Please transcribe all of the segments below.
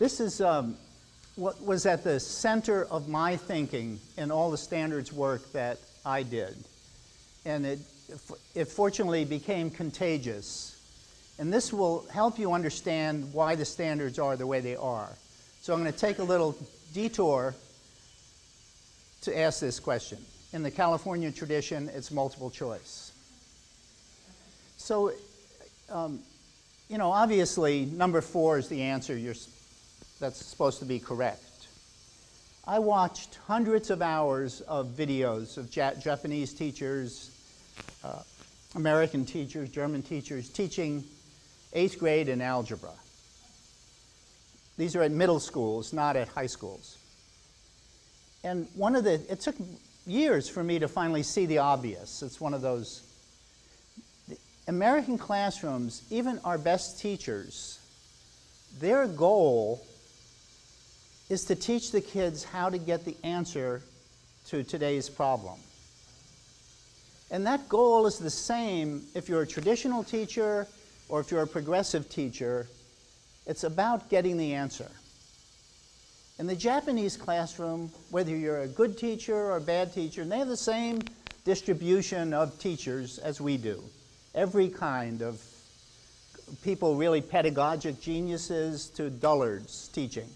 This is what was at the center of my thinking in all the standards work that I did. And it fortunately became contagious. And this will help you understand why the standards are the way they are. So I'm going to take a little detour to ask this question. In the California tradition, it's multiple choice. So, you know, obviously, number 4 is the answer that's supposed to be correct. I watched hundreds of hours of videos of Japanese teachers, American teachers, German teachers teaching 8th grade in algebra. These are at middle schools, not at high schools. And it took years for me to finally see the obvious. It's one of those, American classrooms, even our best teachers, their goal is to teach the kids how to get the answer to today's problem. And that goal is the same if you're a traditional teacher or if you're a progressive teacher. It's about getting the answer. In the Japanese classroom, whether you're a good teacher or a bad teacher, and they have the same distribution of teachers as we do. Every kind of people, really pedagogic geniuses to dullards teaching,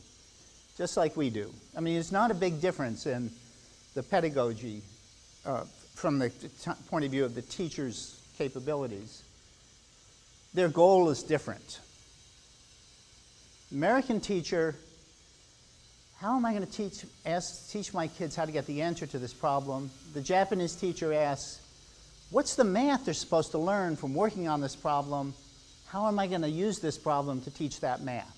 just like we do. I mean, it's not a big difference in the pedagogy from the point of view of the teacher's capabilities. Their goal is different. American teacher, how am I going to teach my kids how to get the answer to this problem? The Japanese teacher asks, what's the math they're supposed to learn from working on this problem? How am I going to use this problem to teach that math?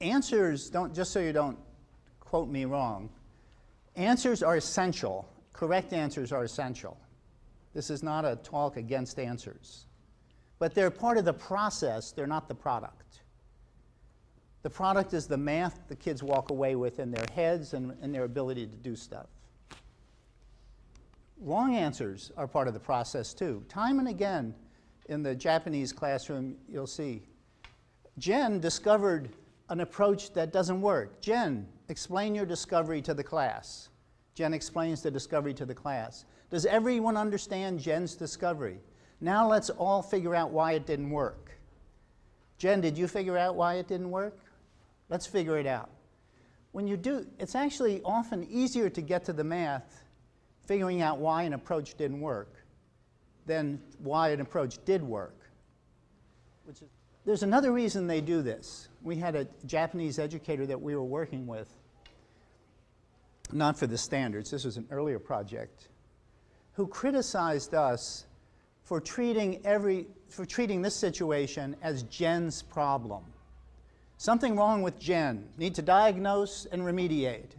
Answers, just so you don't quote me wrong, answers are essential. Correct answers are essential. This is not a talk against answers. But they're part of the process, they're not the product. The product is the math the kids walk away with in their heads and their ability to do stuff. Wrong answers are part of the process too. Time and again in the Japanese classroom, you'll see, Jen discovered an approach that doesn't work. Jen, explain your discovery to the class. Jen explains the discovery to the class. Does everyone understand Jen's discovery? Now let's all figure out why it didn't work. Jen, did you figure out why it didn't work? Let's figure it out. When you do, it's actually often easier to get to the math figuring out why an approach didn't work than why an approach did work. There's another reason they do this. We had a Japanese educator that we were working with, not for the standards, this was an earlier project, who criticized us for treating this situation as Jen's problem. Something wrong with Jen, need to diagnose and remediate.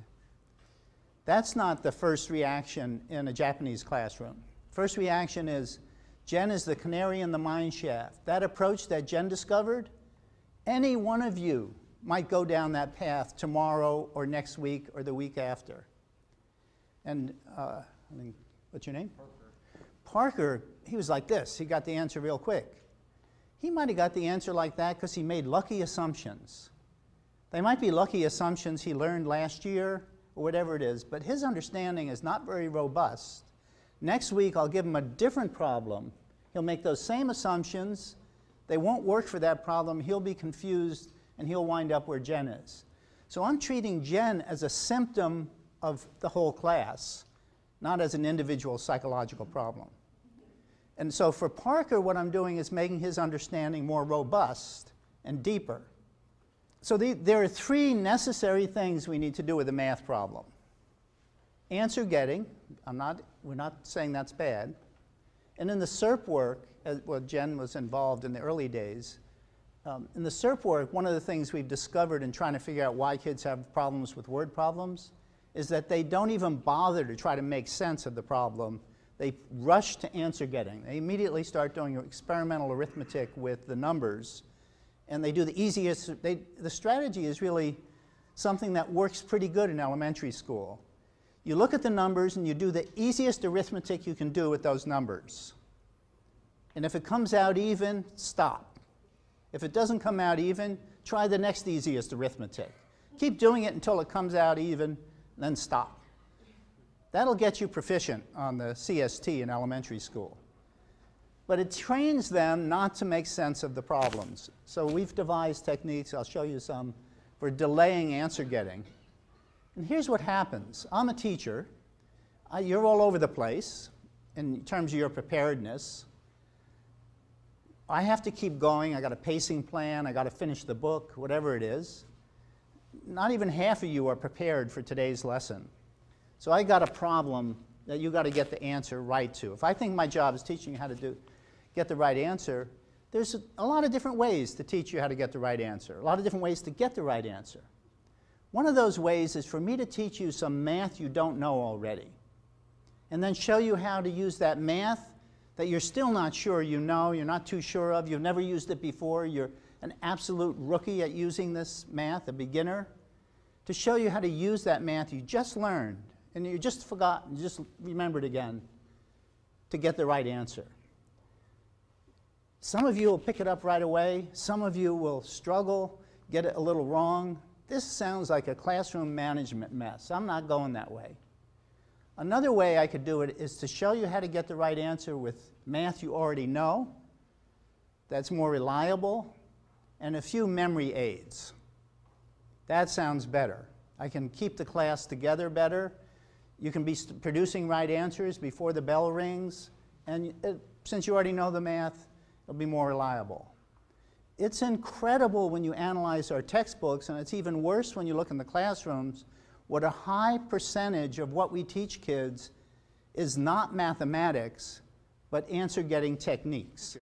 That's not the first reaction in a Japanese classroom. First reaction is, Jen is the canary in the mine shaft. That approach that Jen discovered, any one of you might go down that path tomorrow or next week or the week after. And what's your name? Parker, he was like this. He got the answer real quick. He might have got the answer like that because he made lucky assumptions. They might be lucky assumptions he learned last year or whatever it is, but his understanding is not very robust. Next week, I'll give him a different problem. He'll make those same assumptions. They won't work for that problem. He'll be confused, and he'll wind up where Jen is. So I'm treating Jen as a symptom of the whole class, not as an individual psychological problem. And so for Parker, what I'm doing is making his understanding more robust and deeper. So there are 3 necessary things we need to do with a math problem. Answer getting, we're not saying that's bad. And in the SERP work, Jen was involved in the early days, in the SERP work, one of the things we've discovered in trying to figure out why kids have problems with word problems is that they don't even bother to try to make sense of the problem. They rush to answer getting. They immediately start doing experimental arithmetic with the numbers, and they do the easiest. The strategy is really something that works pretty good in elementary school. You look at the numbers and you do the easiest arithmetic you can do with those numbers. And if it comes out even, stop. If it doesn't come out even, try the next easiest arithmetic. Keep doing it until it comes out even, then stop. That'll get you proficient on the CST in elementary school. But it trains them not to make sense of the problems. So we've devised techniques, I'll show you some, for delaying answer getting. And here's what happens. I'm a teacher. You're all over the place in terms of your preparedness. I have to keep going. I got a pacing plan. I got to finish the book, whatever it is. Not even half of you are prepared for today's lesson. So I got a problem that you got to get the answer right to. If I think my job is teaching you how to get the right answer, there's a lot of different ways to teach you how to get the right answer, a lot of different ways to get the right answer. One of those ways is for me to teach you some math you don't know already, and then show you how to use that math that you're still not sure you know, you're not too sure of, you've never used it before, you're an absolute rookie at using this math, a beginner, to show you how to use that math you just learned and you just forgot, you just remembered again, to get the right answer. Some of you will pick it up right away. Some of you will struggle, get it a little wrong. This sounds like a classroom management mess. I'm not going that way. Another way I could do it is to show you how to get the right answer with math you already know, that's more reliable, and a few memory aids. That sounds better. I can keep the class together better. You can be producing right answers before the bell rings, and since you already know the math, it'll be more reliable. It's incredible when you analyze our textbooks, and it's even worse when you look in the classrooms, what a high percentage of what we teach kids is not mathematics, but answer-getting techniques.